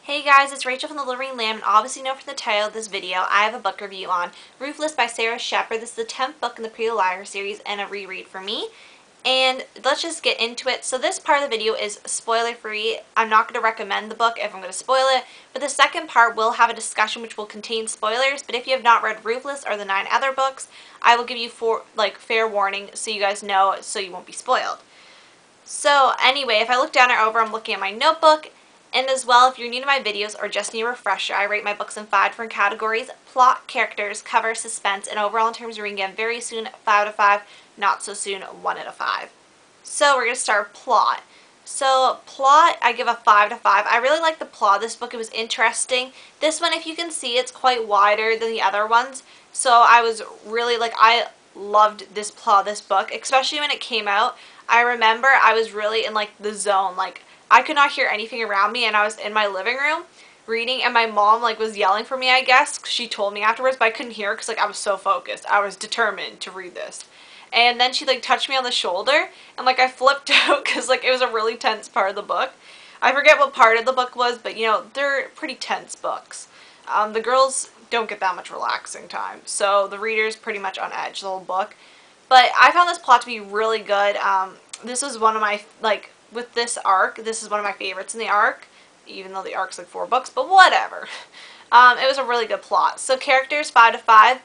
Hey guys, it's Rachel from Thelittlereadinglamb, and obviously you know from the title of this video, I have a book review on Ruthless by Sara Shepard. This is the 10th book in the Pretty Little Liars series and a reread for me. And let's just get into it. So this part of the video is spoiler free. I'm not going to recommend the book if I'm going to spoil it, but the second part will have a discussion which will contain spoilers. But if you have not read Ruthless or the 9 other books, I will give you fair warning so you guys know so you won't be spoiled. So anyway, if I look down or over, I'm looking at my notebook. And as well, if you're new to my videos or just need a refresher, I rate my books in 5 different categories: plot, characters, cover, suspense, and overall in terms of reading again very soon, 5 out of 5, not so soon, 1 out of 5. So we're going to start plot. So plot, I give a 5 out of 5. I really like the plot of this book. It was interesting. This one, if you can see, it's quite wider than the other ones. So I was really I loved this plot of this book, especially when it came out. I remember I was really in the zone. I could not hear anything around me, and I was in my living room reading, and my mom was yelling for me, I guess, 'cause she told me afterwards, but I couldn't hear because I was so focused. I was determined to read this. And then she touched me on the shoulder, and I flipped out because it was a really tense part of the book. I forget what part of the book was, but they're pretty tense books. The girls don't get that much relaxing time, so the reader's pretty much on edge the whole book. But I found this plot to be really good. This was one of my with this arc, this is one of my favorites in the arc, even though the arc's 4 books, but whatever. It was a really good plot. So characters, 5 to 5.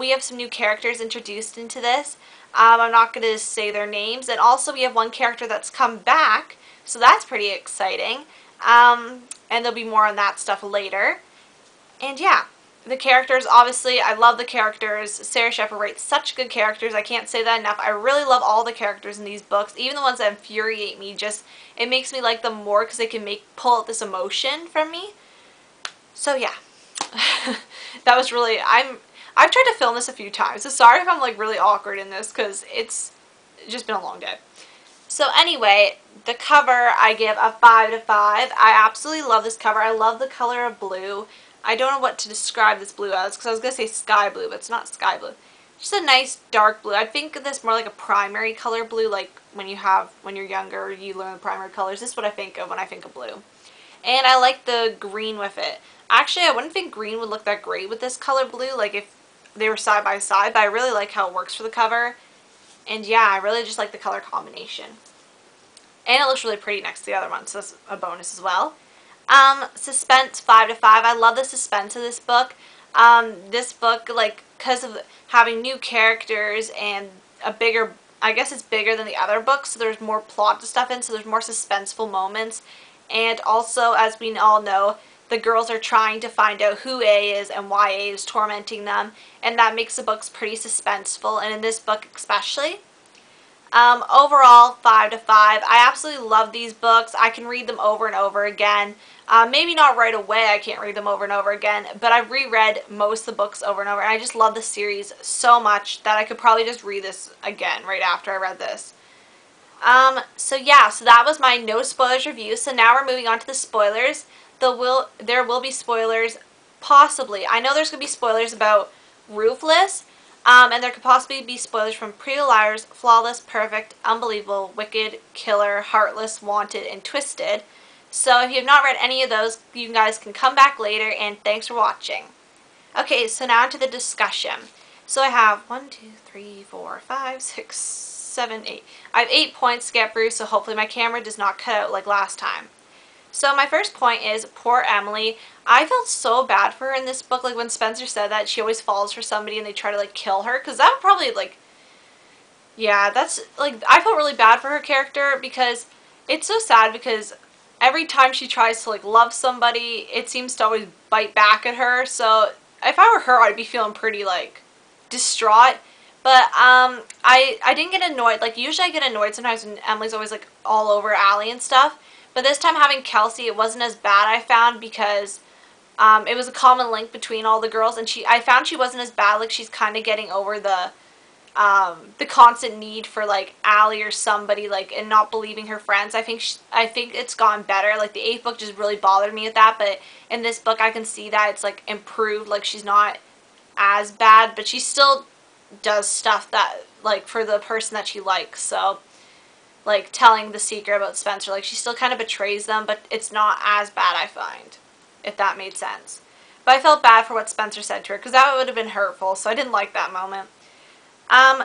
We have some new characters introduced into this. I'm not going to say their names. And also we have one character that's come back, so that's pretty exciting. And there'll be more on that stuff later. And yeah. The characters, obviously, I love the characters. Sara Shepard writes such good characters. I can't say that enough. I really love all the characters in these books, even the ones that infuriate me. It makes me like them more because they can pull out this emotion from me. So yeah, that was really, I've tried to film this a few times, so sorry if I'm really awkward in this because it's just been a long day. So anyway, the cover I give a 5 to 5. I absolutely love this cover. I love the color of blue. I don't know what to describe this blue as because I was going to say sky blue, but it's not sky blue. Just a nice dark blue. I think of this more like a primary color blue, like when you're younger, you learn the primary colors. This is what I think of when I think of blue. And I like the green with it. Actually, I wouldn't think green would look that great with this color blue, if they were side by side, but I really like how it works for the cover. And yeah, I really just like the color combination. And it looks really pretty next to the other one, so that's a bonus as well. Suspense, 5 to 5. I love the suspense of this book. This book, because of having new characters and I guess it's bigger than the other books, so there's more plot to stuff in, so there's more suspenseful moments. And also, as we all know, the girls are trying to find out who A is and why A is tormenting them, and that makes the books pretty suspenseful, and in this book especially. Overall, 5 to 5. I absolutely love these books. I can read them over and over again. Maybe not right away, I can't read them over and over again, but I've reread most of the books over and over, and I just love the series so much that I could probably just read this again right after I read this. So yeah, so that was my no spoilers review. So now we're moving on to the spoilers. There will be spoilers, possibly. I know there's going to be spoilers about Ruthless. And there could possibly be spoilers from Pretty Little Liars, Flawless, Perfect, Unbelievable, Wicked, Killer, Heartless, Wanted, and Twisted. So if you have not read any of those, you guys can come back later, and thanks for watching. Okay, so now to the discussion. So I have 1, 2, 3, 4, 5, 6, 7, 8. I have 8 points to get through, so hopefully my camera does not cut out like last time. So my first point is poor Emily. I felt so bad for her in this book. When Spencer said that she always falls for somebody and they try to kill her, because that would probably yeah, that's I felt really bad for her character because it's so sad because every time she tries to love somebody, it seems to always bite back at her. So if I were her, I'd be feeling pretty distraught. But I didn't get annoyed. Usually I get annoyed sometimes when Emily's always all over Allie and stuff. But this time having Kelsey, it wasn't as bad, I found, because it was a common link between all the girls, and I found she wasn't as bad. She's kind of getting over the constant need for Allie or somebody and not believing her friends. I think it's gotten better. The 8th book just really bothered me with that, but in this book I can see that it's improved. She's not as bad, but she still does stuff that for the person that she likes. So telling the secret about Spencer, she still kind of betrays them, but it's not as bad, I find. if that made sense. But I felt bad for what Spencer said to her, because that would have been hurtful, so I didn't like that moment.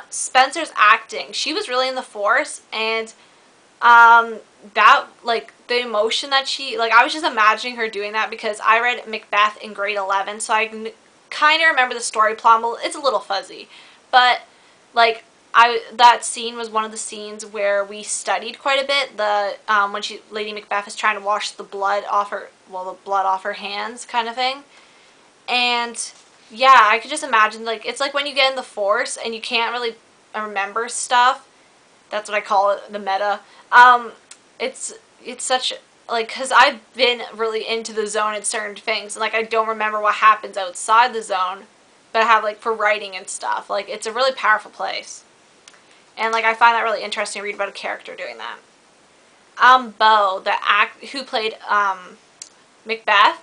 Spencer's acting. She was really in the force, and that, like, the emotion that she, like, I was just imagining her doing that because I read Macbeth in grade 11, so I can kind of remember the story plot. It's a little fuzzy, but, like, that scene was one of the scenes where we studied quite a bit. When Lady Macbeth is trying to wash the blood off her hands, kind of thing. And yeah, I could just imagine, like, it's like when you get in the force and you can't really remember stuff. That's what I call it, the meta. It's such, like, because I've been really into the zone in certain things, and, like, I don't remember what happens outside the zone, but I have, like, for writing and stuff. Like, it's a really powerful place. And, like, I find that really interesting to read about a character doing that. Beau, who played, Macbeth,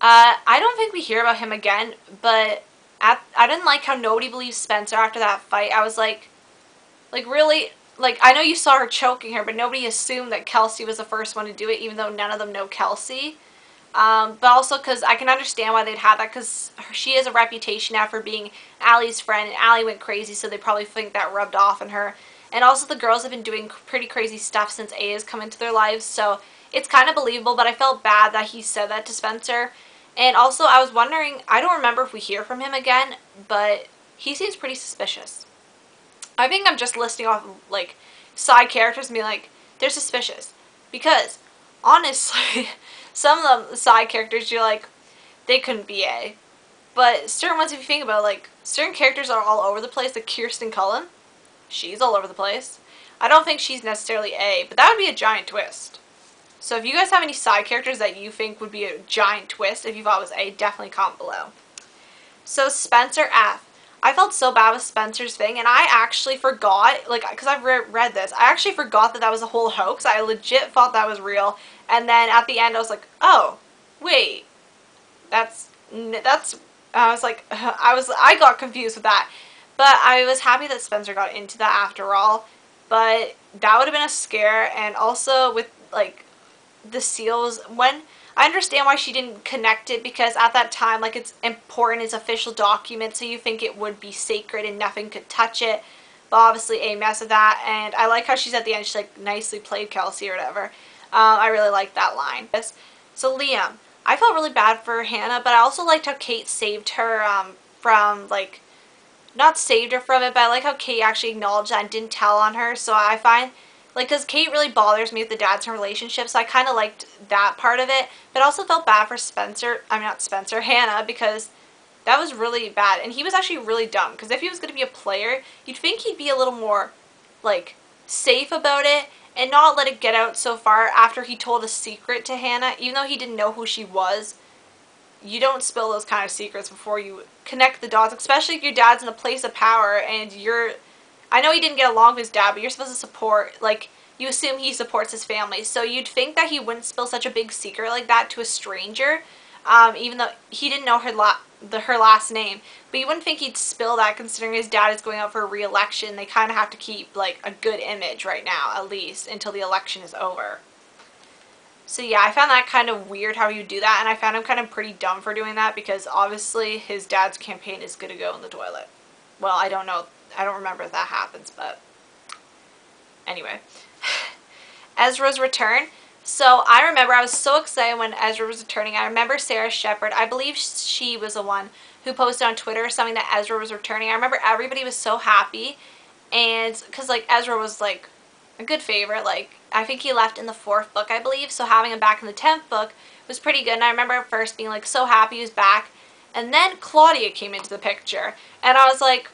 I don't think we hear about him again, but I didn't like how nobody believes Spencer after that fight. I was like, really? Like, I know you saw her choking her, but nobody assumed that Kelsey was the first one to do it, even though none of them know Kelsey. But also because I can understand why they'd have that, because she has a reputation now for being Allie's friend, and Allie went crazy, so they probably think that rubbed off on her. And also the girls have been doing pretty crazy stuff since A has come into their lives, so it's kind of believable, but I felt bad that he said that to Spencer. And also, I was wondering, I don't remember if we hear from him again, but he seems pretty suspicious. I think I'm just listing off, like, side characters and being like, they're suspicious. Because, honestly, some of the side characters, you're like, they couldn't be A. But certain ones, if you think about it, like, certain characters are all over the place, like Kirsten Cullen. She's all over the place. I don't think she's necessarily A, but that would be a giant twist. So if you guys have any side characters that you think would be a giant twist, if you thought it was A, definitely comment below. So Spencer F. I felt so bad with Spencer's thing, and I actually forgot, like, because I've read this, I actually forgot that was a whole hoax. I legit thought that was real, and then at the end I was like, oh, wait, I was like, I got confused with that. But I was happy that Spencer got into that after all, but that would have been a scare. And also with, like, the seals, when I understand why she didn't connect it, because at that time, like, it's important, it's official document, so you think it would be sacred and nothing could touch it, but obviously A messed with that. And I like how she's at the end, she's like, nicely played, Kelsey, or whatever. I really like that line. So Liam, I felt really bad for Hannah, but I also liked how Kate saved her from, like, not saved her from it, but I like how Kate actually acknowledged that and didn't tell on her. So I find, like, because Kate really bothers me with the dads in relationship, so I kind of liked that part of it, but also felt bad for Hannah, because that was really bad, and he was actually really dumb, because if he was going to be a player, you'd think he'd be a little more, like, safe about it, and not let it get out so far after he told a secret to Hannah, even though he didn't know who she was. You don't spill those kind of secrets before you connect the dots, especially if your dad's in a place of power and I know he didn't get along with his dad, but you're supposed to support, like, you assume he supports his family, so you'd think that he wouldn't spill such a big secret like that to a stranger, even though he didn't know her last name, but you wouldn't think he'd spill that considering his dad is going out for a re-election. They kind of have to keep, like, a good image right now, at least, until the election is over. So yeah, I found that kind of weird how he would do that, and I found him kind of pretty dumb for doing that, because obviously his dad's campaign is going to go in the toilet. Well, I don't know. I don't remember if that happens, but anyway. Ezra's return. So I remember I was so excited when Ezra was returning. I remember Sara Shepard, I believe she was the one who posted on Twitter something that Ezra was returning. I remember everybody was so happy, and because, like, Ezra was, like, a good favorite. Like, I think he left in the 4th book, I believe, so having him back in the 10th book was pretty good, and I remember at first being, like, so happy he was back, and then Claudia came into the picture, and I was like,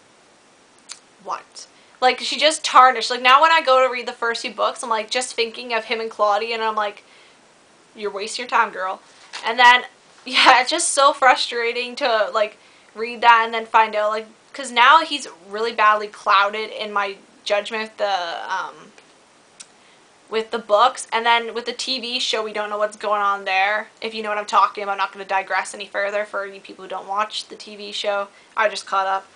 what? Like, she just tarnished. Like, now when I go to read the first few books, I'm, like, just thinking of him and Claudia, and I'm like, you're wasting your time, girl. And then, yeah, it's just so frustrating to, like, read that and then find out, like, because now he's really badly clouded in my judgment with the books, and then with the TV show, we don't know what's going on there, if you know what I'm talking about. I'm not going to digress any further for you people who don't watch the TV show. I just caught up.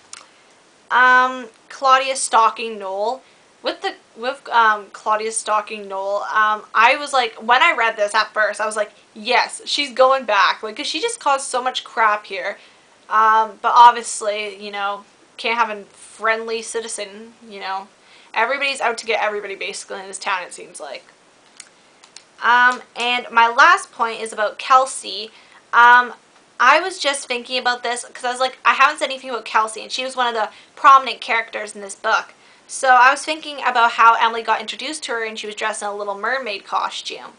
Claudia stalking Noel. With the with Claudia stalking Noel, I was like, when I read this at first, I was like, yes, she's going back. Like, 'cause she just caused so much crap here. But obviously, you know, can't have a friendly citizen, you know. Everybody's out to get everybody, basically, in this town, it seems like. And my last point is about Kelsey. I was just thinking about this because I was like, I haven't said anything about Kelsey, and she was one of the prominent characters in this book. So I was thinking about how Emily got introduced to her and she was dressed in a Little Mermaid costume.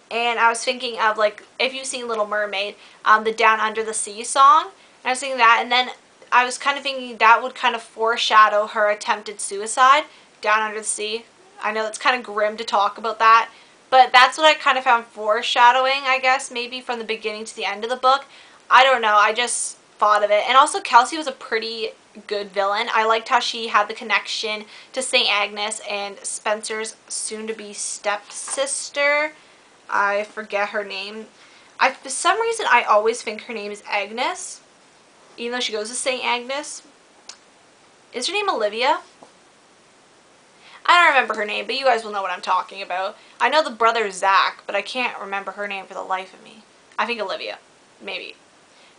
And I was thinking of, like, if you've seen Little Mermaid, the Down Under the Sea song. And I was thinking that, and then I was kind of thinking that would kind of foreshadow her attempted suicide, Down Under the Sea. I know it's kind of grim to talk about that, but that's what I kind of found foreshadowing, I guess, maybe from the beginning to the end of the book. I don't know, I just thought of it. And also, Kelsey was a pretty good villain. I liked how she had the connection to St. Agnes and Spencer's soon-to-be stepsister. I forget her name. For some reason, I always think her name is Agnes, even though she goes to St. Agnes. Is her name Olivia? I don't remember her name, but you guys will know what I'm talking about. I know the brother Zach, but I can't remember her name for the life of me. I think Olivia. Maybe.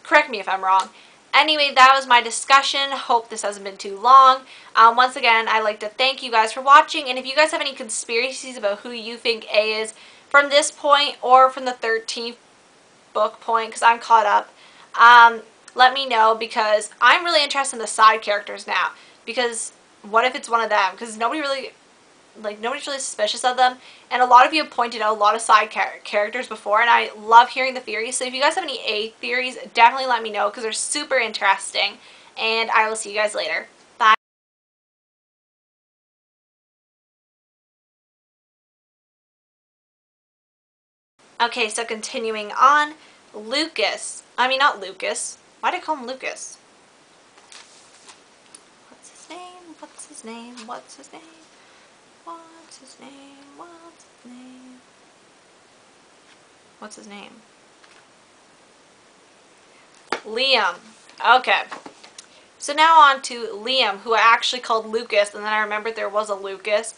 Correct me if I'm wrong. Anyway, that was my discussion. Hope this hasn't been too long. Once again, I'd like to thank you guys for watching, and if you guys have any conspiracies about who you think A is from this point or from the 13th book point, because I'm caught up, let me know, because I'm really interested in the side characters now. Because what if it's one of them? Because nobody's really suspicious of them, and a lot of you have pointed out a lot of side characters before, and I love hearing the theories. So if you guys have any A theories, definitely let me know, because they're super interesting, and I will see you guys later. Bye. Okay, so continuing on, Lucas. I mean, not Lucas. Why did I call him Lucas? What's his name? What's his name? What's his name? What's his name? What's his name? What's his name? Liam. Okay. So now on to Liam, who I actually called Lucas, and then I remembered there was a Lucas.